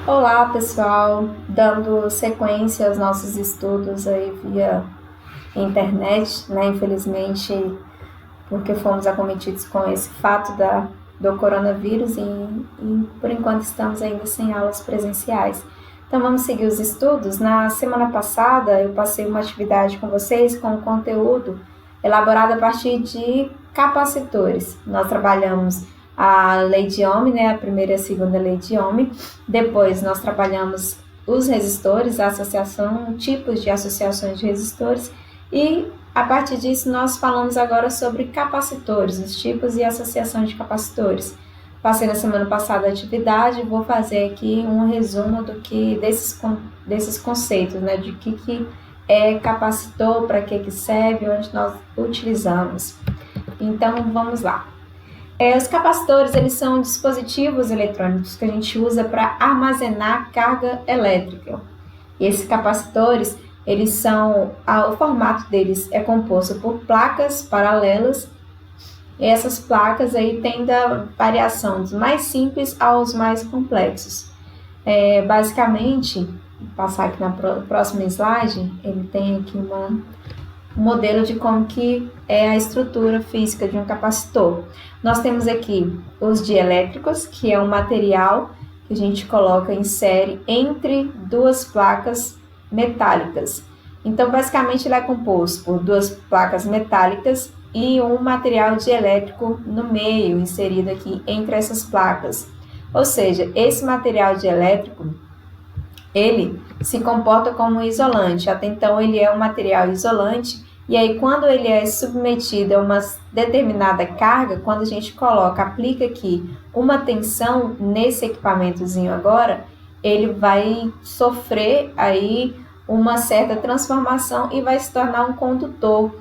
Olá, pessoal, dando sequência aos nossos estudos aí via internet, né? Infelizmente, porque fomos acometidos com esse fato do coronavírus e por enquanto estamos ainda sem aulas presenciais. Então vamos seguir os estudos. Na semana passada eu passei uma atividade com vocês com conteúdo elaborado a partir de capacitores. Nós trabalhamos a lei de Ohm, né, a primeira e a segunda lei de Ohm. Depois nós trabalhamos os resistores, a associação, tipos de associações de resistores, e a partir disso nós falamos agora sobre capacitores, os tipos e associação de capacitores. Passei na semana passada a atividade, vou fazer aqui um resumo desses conceitos, né, de que é capacitor, para que serve, onde nós utilizamos. Então vamos lá. Os capacitores, eles são dispositivos eletrônicos que a gente usa para armazenar carga elétrica. E esses capacitores, o formato deles é composto por placas paralelas. E essas placas aí têm da variação dos mais simples aos mais complexos. Basicamente, vou passar aqui na próxima slide, ele tem aqui um modelo de como que é a estrutura física de um capacitor. Nós temos aqui os dielétricos, que é um material que a gente coloca em série entre duas placas metálicas. Então, basicamente, ele é composto por duas placas metálicas e um material dielétrico no meio, inserido aqui entre essas placas. Ou seja, esse material dielétrico, ele se comporta como um isolante. Até então, ele é um material isolante, e aí quando ele é submetido a uma determinada carga, quando a gente aplica aqui uma tensão nesse equipamentozinho agora, ele vai sofrer aí uma certa transformação e vai se tornar um condutor.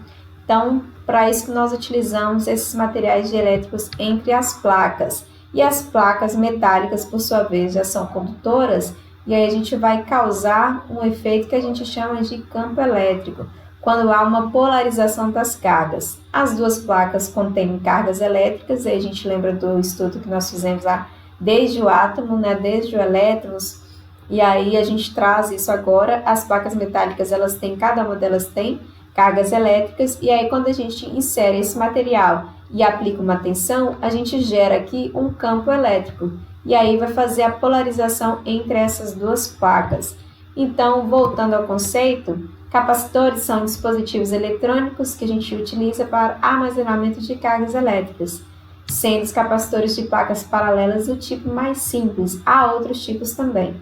Então, para isso que nós utilizamos esses materiais dielétricos entre as placas. E as placas metálicas, por sua vez, já são condutoras, e aí a gente vai causar um efeito que a gente chama de campo elétrico, quando há uma polarização das cargas. As duas placas contêm cargas elétricas, e a gente lembra do estudo que nós fizemos lá, desde o átomo, né, desde o elétrons, e aí a gente traz isso agora. As placas metálicas, cada uma delas tem cargas elétricas, e aí quando a gente insere esse material e aplica uma tensão, a gente gera aqui um campo elétrico, e aí vai fazer a polarização entre essas duas placas. Então, voltando ao conceito, capacitores são dispositivos eletrônicos que a gente utiliza para armazenamento de cargas elétricas, sendo os capacitores de placas paralelas o tipo mais simples. Há outros tipos também,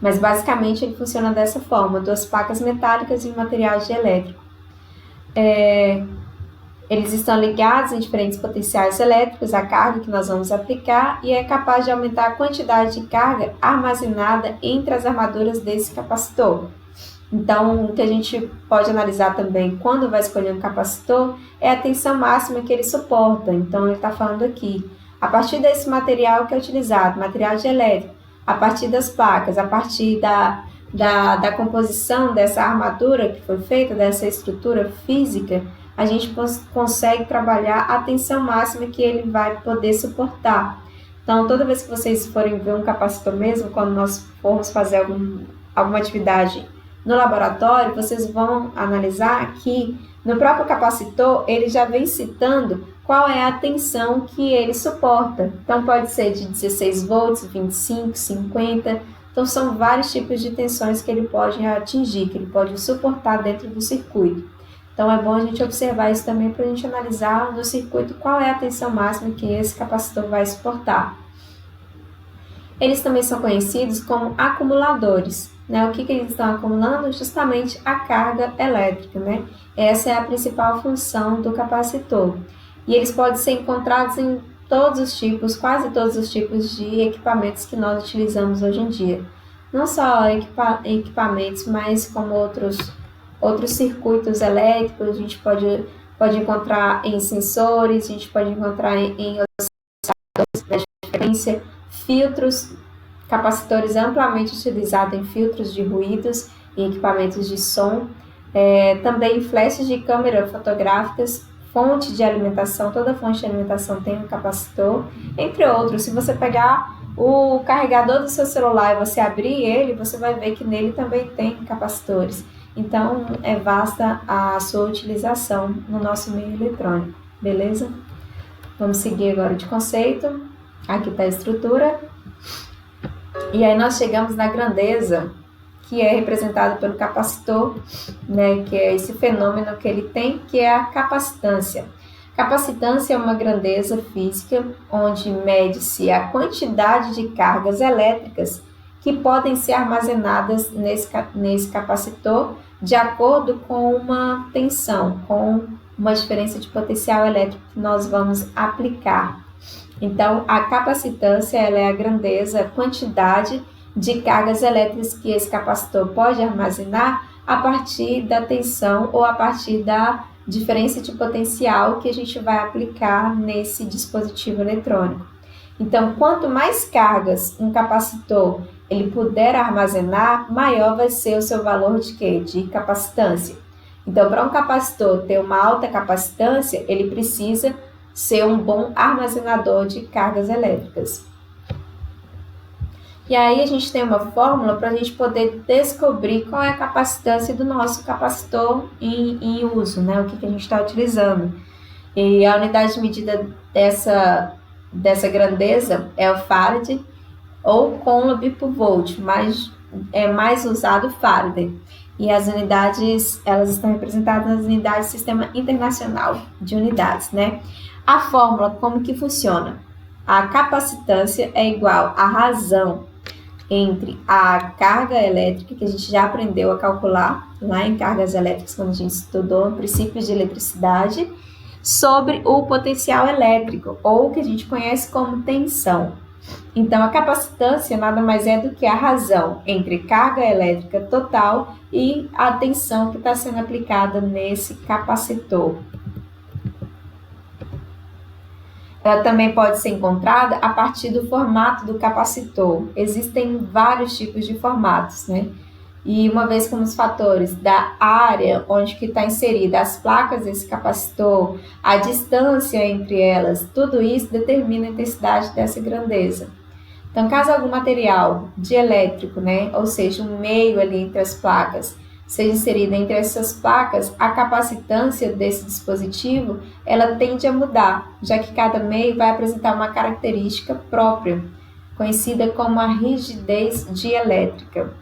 mas basicamente ele funciona dessa forma: duas placas metálicas e um material dielétrico. Eles estão ligados em diferentes potenciais elétricos à carga que nós vamos aplicar, e é capaz de aumentar a quantidade de carga armazenada entre as armaduras desse capacitor. Então, o que a gente pode analisar também quando vai escolher um capacitor é a tensão máxima que ele suporta. Então, ele está falando aqui, a partir desse material que é utilizado, material dielétrico, a partir das placas, a partir da composição dessa armadura que foi feita, dessa estrutura física, a gente consegue trabalhar a tensão máxima que ele vai poder suportar. Então, toda vez que vocês forem ver um capacitor mesmo, quando nós formos fazer alguma atividade no laboratório, vocês vão analisar que no próprio capacitor ele já vem citando qual é a tensão que ele suporta. Então, pode ser de 16 volts, 25, 50. Então, são vários tipos de tensões que ele pode atingir, que ele pode suportar dentro do circuito. Então, é bom a gente observar isso também para a gente analisar no circuito qual é a tensão máxima que esse capacitor vai suportar. Eles também são conhecidos como acumuladores, né? O que eles estão acumulando? Justamente a carga elétrica, né? Essa é a principal função do capacitor. E eles podem ser encontrados em quase todos os tipos de equipamentos que nós utilizamos hoje em dia. Não só equipamentos, mas como outros circuitos elétricos. A gente pode encontrar em sensores, a gente pode encontrar em osciladores de frequência, filtros, capacitores amplamente utilizados em filtros de ruídos e equipamentos de som, também flashes de câmera fotográficas, fonte de alimentação. Toda fonte de alimentação tem um capacitor, entre outros. Se você pegar O carregador do seu celular, você abrir ele, você vai ver que nele também tem capacitores. Então, é vasta a sua utilização no nosso meio eletrônico, beleza? Vamos seguir agora de conceito. Aqui está a estrutura. E aí nós chegamos na grandeza, que é representada pelo capacitor, né, que é esse fenômeno que ele tem, que é a capacitância. Capacitância é uma grandeza física onde mede-se a quantidade de cargas elétricas que podem ser armazenadas nesse capacitor de acordo com uma tensão, com uma diferença de potencial elétrico que nós vamos aplicar. Então, a capacitância ela é a grandeza, a quantidade de cargas elétricas que esse capacitor pode armazenar a partir da tensão ou a partir da diferença de potencial que a gente vai aplicar nesse dispositivo eletrônico. Então, quanto mais cargas um capacitor ele puder armazenar, maior vai ser o seu valor de quê? De capacitância. Então, para um capacitor ter uma alta capacitância, ele precisa ser um bom armazenador de cargas elétricas. E aí a gente tem uma fórmula para a gente poder descobrir qual é a capacitância do nosso capacitor em uso, né? O que a gente está utilizando. E a unidade de medida dessa grandeza é o Farad ou Coulomb por volt, mas é mais usado o Faraday. E as unidades, elas estão representadas nas unidades do Sistema Internacional de Unidades, né? A fórmula, como que funciona? A capacitância é igual à razão entre a carga elétrica, que a gente já aprendeu a calcular lá em cargas elétricas, quando a gente estudou princípios de eletricidade, sobre o potencial elétrico, ou o que a gente conhece como tensão. Então, a capacitância nada mais é do que a razão entre carga elétrica total e a tensão que está sendo aplicada nesse capacitor. Ela também pode ser encontrada a partir do formato do capacitor. Existem vários tipos de formatos, né? E uma vez como os fatores da área onde que está inserida as placas desse capacitor, a distância entre elas, tudo isso determina a intensidade dessa grandeza. Então, caso algum material dielétrico, né, ou seja, um meio ali entre as placas, seja inserida entre essas placas, a capacitância desse dispositivo, ela tende a mudar, já que cada meio vai apresentar uma característica própria, conhecida como a rigidez dielétrica.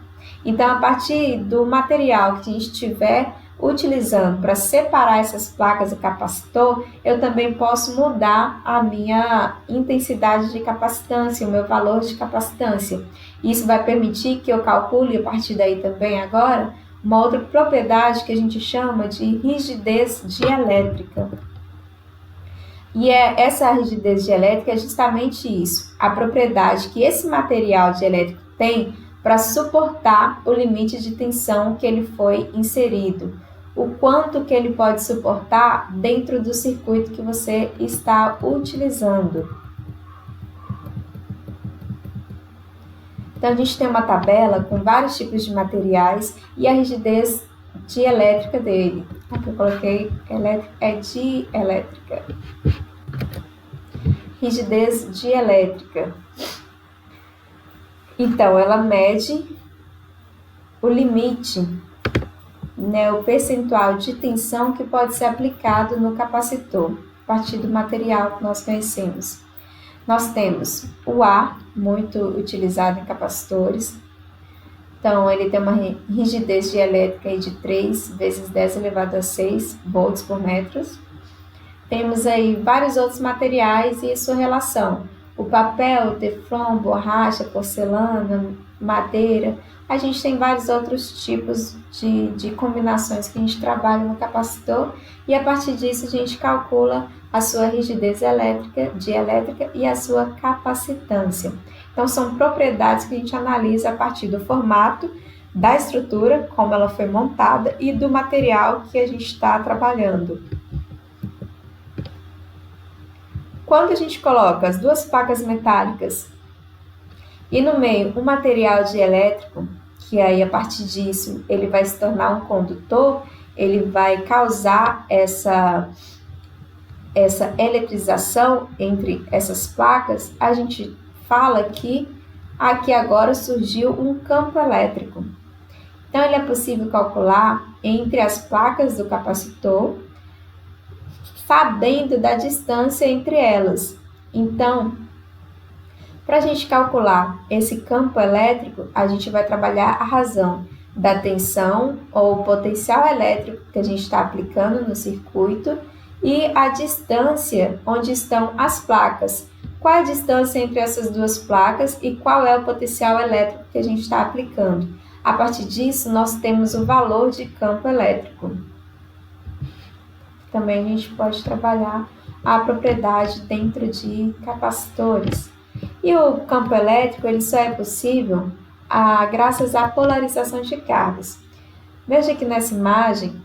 Então, a partir do material que a gente estiver utilizando para separar essas placas do capacitor, eu também posso mudar a minha intensidade de capacitância, o meu valor de capacitância. Isso vai permitir que eu calcule, a partir daí também agora, uma outra propriedade que a gente chama de rigidez dielétrica. E essa rigidez dielétrica é justamente isso, a propriedade que esse material dielétrico tem para suportar o limite de tensão que ele foi inserido, o quanto que ele pode suportar dentro do circuito que você está utilizando. Então, a gente tem uma tabela com vários tipos de materiais e a rigidez dielétrica dele. Aqui eu coloquei é dielétrica. Rigidez dielétrica. Então, ela mede o limite, né, o percentual de tensão que pode ser aplicado no capacitor, a partir do material que nós conhecemos. Nós temos o ar, muito utilizado em capacitores. Então, ele tem uma rigidez dielétrica de 3 vezes 10 elevado a 6 volts por metro. Temos aí vários outros materiais e sua relação. O papel, teflon, borracha, porcelana, madeira. A gente tem vários outros tipos de combinações que a gente trabalha no capacitor e a partir disso a gente calcula a sua rigidez dielétrica e a sua capacitância. Então, são propriedades que a gente analisa a partir do formato, da estrutura, como ela foi montada e do material que a gente está trabalhando. Quando a gente coloca as duas placas metálicas e no meio um material dielétrico, que aí a partir disso ele vai se tornar um condutor, ele vai causar essa eletrização entre essas placas, a gente fala que aqui agora surgiu um campo elétrico. Então, ele é possível calcular entre as placas do capacitor, sabendo da distância entre elas. Então, para a gente calcular esse campo elétrico, a gente vai trabalhar a razão da tensão ou potencial elétrico que a gente está aplicando no circuito e a distância onde estão as placas. Qual é a distância entre essas duas placas e qual é o potencial elétrico que a gente está aplicando? A partir disso, nós temos o valor de campo elétrico. Também a gente pode trabalhar a propriedade dentro de capacitores. E o campo elétrico ele só é possível graças à polarização de cargas. Veja que nessa imagem,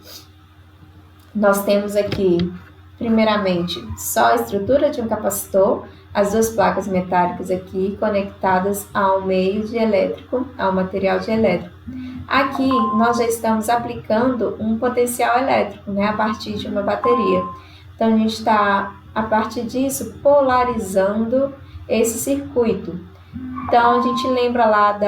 nós temos aqui, primeiramente, só a estrutura de um capacitor, as duas placas metálicas aqui conectadas ao meio de elétrico, ao material de elétrico. Aqui, nós já estamos aplicando um potencial elétrico, né, a partir de uma bateria. Então, a gente está, a partir disso, polarizando esse circuito. Então, a gente lembra lá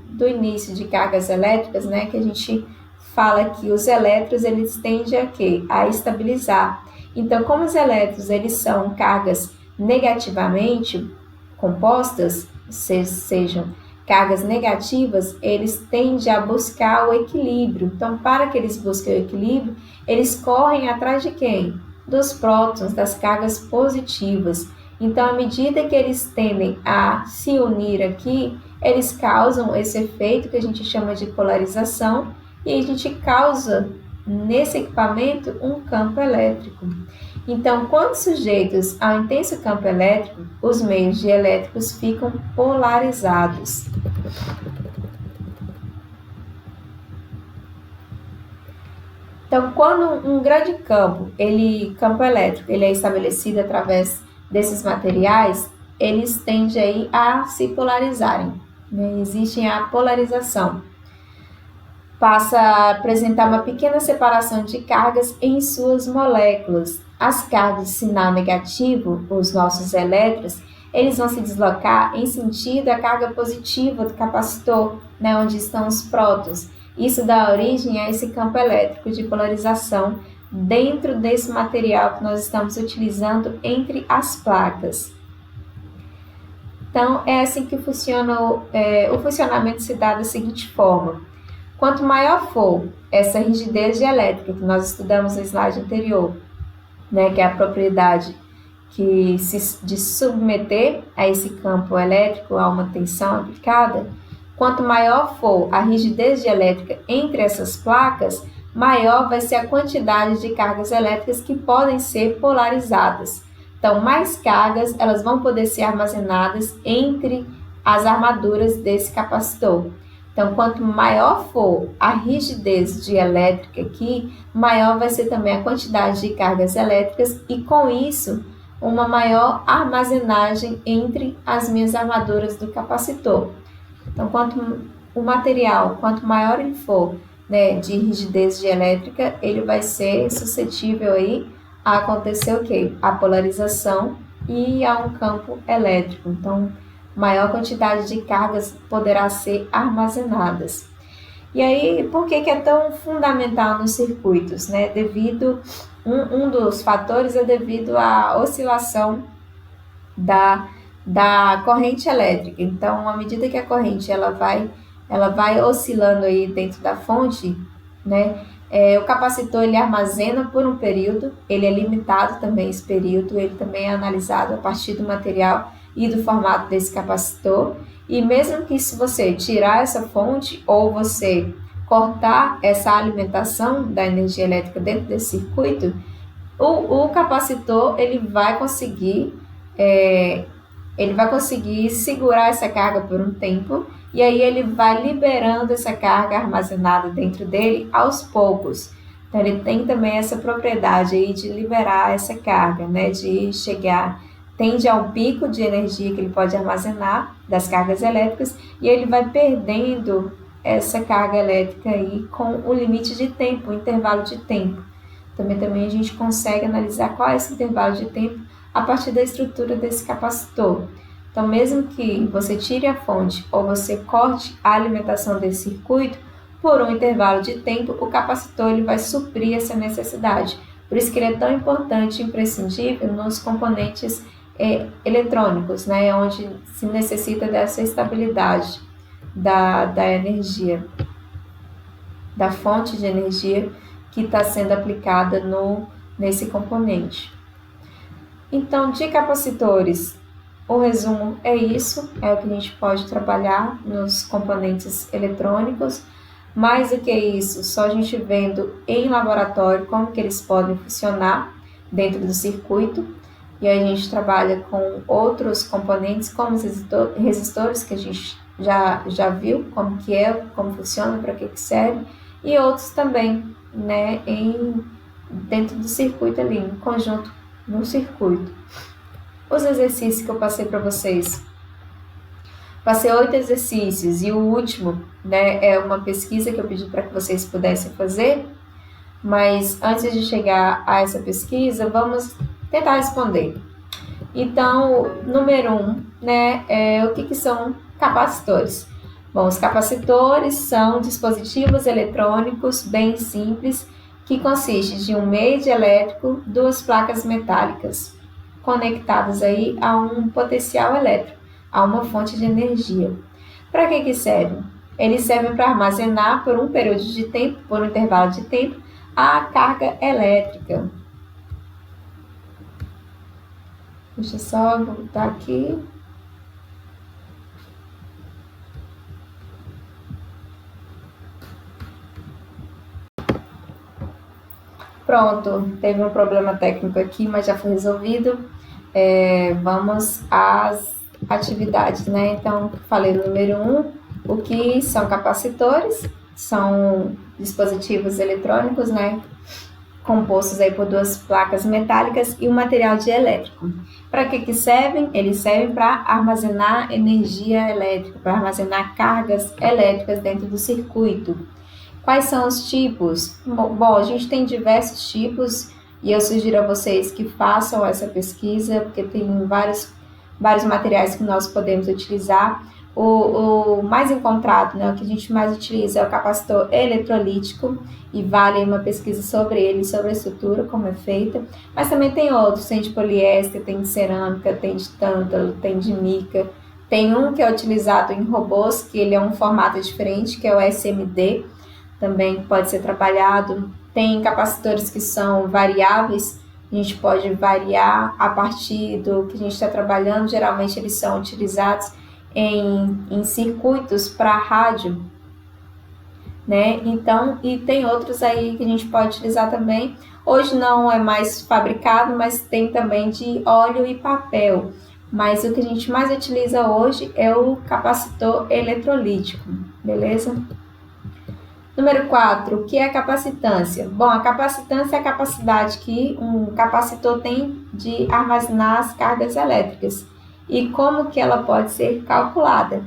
do início de cargas elétricas, né, que a gente fala que os elétrons, eles tendem a quê? A estabilizar. Então, como os elétrons, eles são cargas negativamente compostas, sejam cargas negativas, eles tendem a buscar o equilíbrio. Então, para que eles busquem o equilíbrio, eles correm atrás de quem? Dos prótons, das cargas positivas. Então, à medida que eles tendem a se unir aqui, eles causam esse efeito que a gente chama de polarização e a gente causa nesse equipamento um campo elétrico. Então, quando sujeitos ao intenso campo elétrico, os meios dielétricos ficam polarizados. Então, quando um grande campo elétrico, ele é estabelecido através desses materiais, eles tendem aí a se polarizarem, né? Existe a polarização. Passa a apresentar uma pequena separação de cargas em suas moléculas. As cargas de sinal negativo, os nossos elétrons, eles vão se deslocar em sentido à carga positiva do capacitor, né, onde estão os prótons. Isso dá origem a esse campo elétrico de polarização dentro desse material que nós estamos utilizando entre as placas. Então, é assim que funciona o funcionamento se dá da seguinte forma. Quanto maior for essa rigidez dielétrica que nós estudamos no slide anterior, né, que é a propriedade de submeter a esse campo elétrico a uma tensão aplicada, quanto maior for a rigidez dielétrica entre essas placas, maior vai ser a quantidade de cargas elétricas que podem ser polarizadas. Então, mais cargas elas vão poder ser armazenadas entre as armaduras desse capacitor. Então, quanto maior for a rigidez dielétrica aqui, maior vai ser também a quantidade de cargas elétricas e, com isso, uma maior armazenagem entre as minhas armaduras do capacitor. Então, quanto maior ele for, né, de rigidez dielétrica, ele vai ser suscetível aí a acontecer o quê? A polarização e a um campo elétrico. Então, maior quantidade de cargas poderá ser armazenadas. E aí, por que é tão fundamental nos circuitos, né? Um dos fatores é devido à oscilação da corrente elétrica. Então, à medida que a corrente ela vai oscilando aí dentro da fonte, né? O capacitor ele armazena por um período, ele é limitado também esse período, ele também é analisado a partir do material e do formato desse capacitor. E mesmo que se você tirar essa fonte ou você cortar essa alimentação da energia elétrica dentro desse circuito, o capacitor ele vai conseguir segurar essa carga por um tempo e aí ele vai liberando essa carga armazenada dentro dele aos poucos. Então ele tem também essa propriedade aí de liberar essa carga, né, tende ao pico de energia que ele pode armazenar das cargas elétricas e ele vai perdendo essa carga elétrica aí com o limite de tempo, o intervalo de tempo. Também a gente consegue analisar qual é esse intervalo de tempo a partir da estrutura desse capacitor. Então, mesmo que você tire a fonte ou você corte a alimentação desse circuito, por um intervalo de tempo, o capacitor ele vai suprir essa necessidade. Por isso que ele é tão importante e imprescindível nos componentes eletrônicos, né, onde se necessita dessa estabilidade da energia, da fonte de energia que está sendo aplicada nesse componente. Então, de capacitores, o resumo é isso, é o que a gente pode trabalhar nos componentes eletrônicos. Mais do que isso, só a gente vendo em laboratório como que eles podem funcionar dentro do circuito. E aí a gente trabalha com outros componentes, como os resistores, que a gente já viu como que é, como funciona, para que serve, e outros também, né, dentro do circuito ali, em conjunto no circuito. Os exercícios que eu passei para vocês. Passei 8 exercícios e o último, né, é uma pesquisa que eu pedi para que vocês pudessem fazer, mas antes de chegar a essa pesquisa, vamos tentar responder. Então, número 1, né, o que são capacitores? Bom, os capacitores são dispositivos eletrônicos bem simples que consistem de um meio elétrico, duas placas metálicas conectadas aí a um potencial elétrico, a uma fonte de energia. Para que servem? Eles servem para armazenar por um período de tempo, por um intervalo de tempo, a carga elétrica. Deixa eu só voltar aqui. Pronto, teve um problema técnico aqui, mas já foi resolvido. Vamos às atividades, né? Então, falei no número 1, o que são capacitores? São dispositivos eletrônicos, né? Compostos aí por duas placas metálicas e um material dielétrico. Para que servem? Eles servem para armazenar energia elétrica, para armazenar cargas elétricas dentro do circuito. Quais são os tipos? Bom, a gente tem diversos tipos e eu sugiro a vocês que façam essa pesquisa, porque tem vários materiais que nós podemos utilizar. O mais encontrado, né, o que a gente mais utiliza é o capacitor eletrolítico e vale uma pesquisa sobre ele, sobre a estrutura, como é feita. Mas também tem outros, tem de poliéster, tem de cerâmica, tem de tântalo, tem de mica. Tem um que é utilizado em robôs, que ele é um formato diferente, que é o SMD, também pode ser trabalhado. Tem capacitores que são variáveis, a gente pode variar a partir do que a gente está trabalhando. Geralmente eles são utilizados em circuitos para rádio, né? Então, e tem outros aí que a gente pode utilizar também. Hoje não é mais fabricado, mas tem também de óleo e papel. Mas o que a gente mais utiliza hoje é o capacitor eletrolítico, beleza? Número 4, o que é capacitância? Bom, a capacitância é a capacidade que um capacitor tem de armazenar as cargas elétricas. E como que ela pode ser calculada?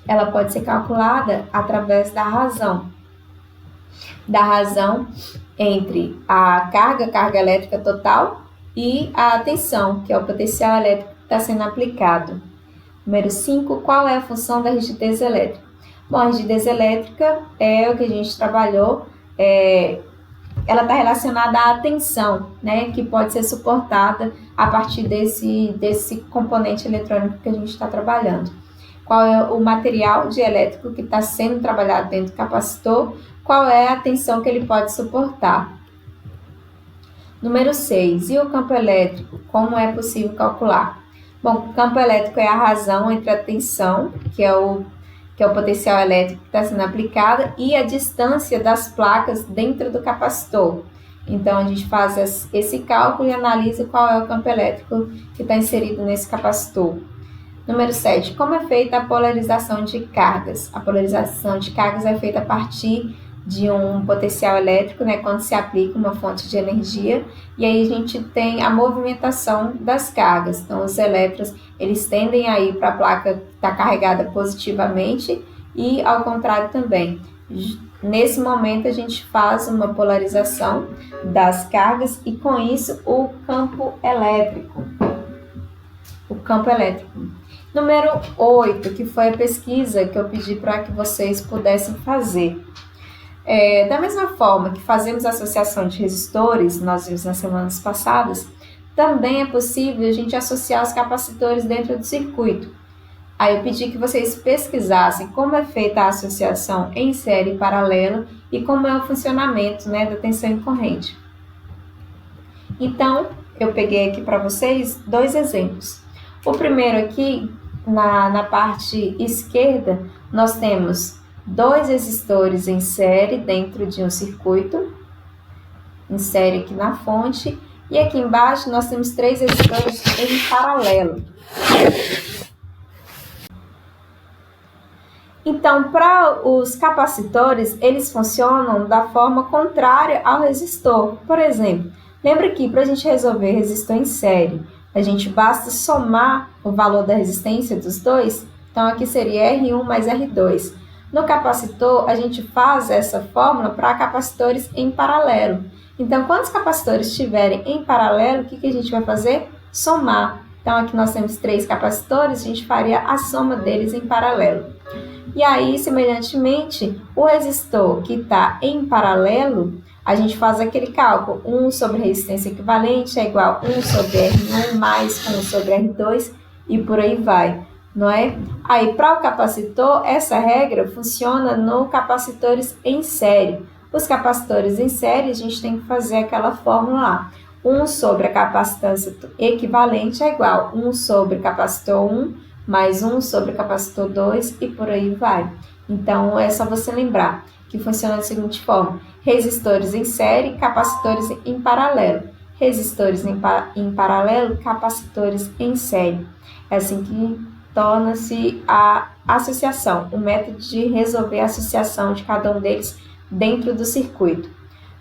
Ela pode ser calculada através da razão. Da razão entre a carga elétrica total e a tensão, que é o potencial elétrico que está sendo aplicado. Número 5, qual é a função da rigidez elétrica? Bom, a rigidez elétrica é o que a gente trabalhou, ela está relacionada à tensão, né, que pode ser suportada a partir desse componente eletrônico que a gente está trabalhando. Qual é o material dielétrico que está sendo trabalhado dentro do capacitor? Qual é a tensão que ele pode suportar? Número 6, e o campo elétrico? Como é possível calcular? Bom, o campo elétrico é a razão entre a tensão, que é o potencial elétrico que está sendo aplicado, e a distância das placas dentro do capacitor. Então, a gente faz esse cálculo e analisa qual é o campo elétrico que está inserido nesse capacitor. Número 7. Como é feita a polarização de cargas? A polarização de cargas é feita a partir de um potencial elétrico, né, quando se aplica uma fonte de energia, e aí a gente tem a movimentação das cargas. Então, os elétrons, eles tendem a ir para a placa que está carregada positivamente e ao contrário também. Nesse momento, a gente faz uma polarização das cargas e, com isso, o campo elétrico. Número 8, que foi a pesquisa que eu pedi para que vocês pudessem fazer. Da mesma forma que fazemos associação de resistores, nós vimos nas semanas passadas, também é possível a gente associar os capacitores dentro do circuito. Aí eu pedi que vocês pesquisassem como é feita a associação em série e paralela e como é o funcionamento, né, da tensão em corrente. Então, eu peguei aqui para vocês 2 exemplos. O primeiro aqui, na parte esquerda, nós temos 2 resistores em série dentro de um circuito, em série aqui na fonte, e aqui embaixo nós temos 3 resistores em paralelo. Então, para os capacitores, eles funcionam da forma contrária ao resistor. Por exemplo, lembra que para a gente resolver resistor em série, a gente basta somar o valor da resistência dos dois? Então, aqui seria R1 mais R2. No capacitor, a gente faz essa fórmula para capacitores em paralelo. Então, quando os capacitores estiverem em paralelo, o que a gente vai fazer? Somar. Então, aqui nós temos 3 capacitores, a gente faria a soma deles em paralelo. E aí, semelhantemente, o resistor que está em paralelo, a gente faz aquele cálculo, 1 sobre resistência equivalente é igual a 1 sobre R1 mais 1 sobre R2 e por aí vai, não é? Aí, para o capacitor, essa regra funciona no capacitores em série. Os capacitores em série, a gente tem que fazer aquela fórmula lá. 1 sobre a capacitância equivalente é igual a 1 sobre capacitor 1 mais 1 sobre capacitor 2 e por aí vai. Então, é só você lembrar que funciona da seguinte forma: resistores em série, capacitores em paralelo. Resistores em paralelo, capacitores em série. É assim que torna-se a associação, o método de resolver a associação de cada um deles dentro do circuito.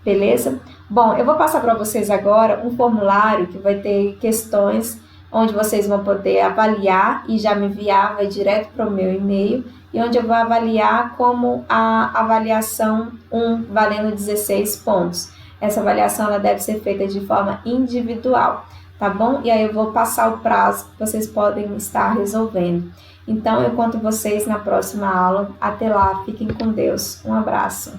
Beleza? Bom, eu vou passar para vocês agora um formulário que vai ter questões onde vocês vão poder avaliar e já me enviar, vai direto para o meu e-mail, e onde eu vou avaliar como a avaliação 1, valendo 16 pontos. Essa avaliação ela deve ser feita de forma individual, tá bom? E aí eu vou passar o prazo que vocês podem estar resolvendo. Então, eu conto vocês na próxima aula. Até lá, fiquem com Deus. Um abraço.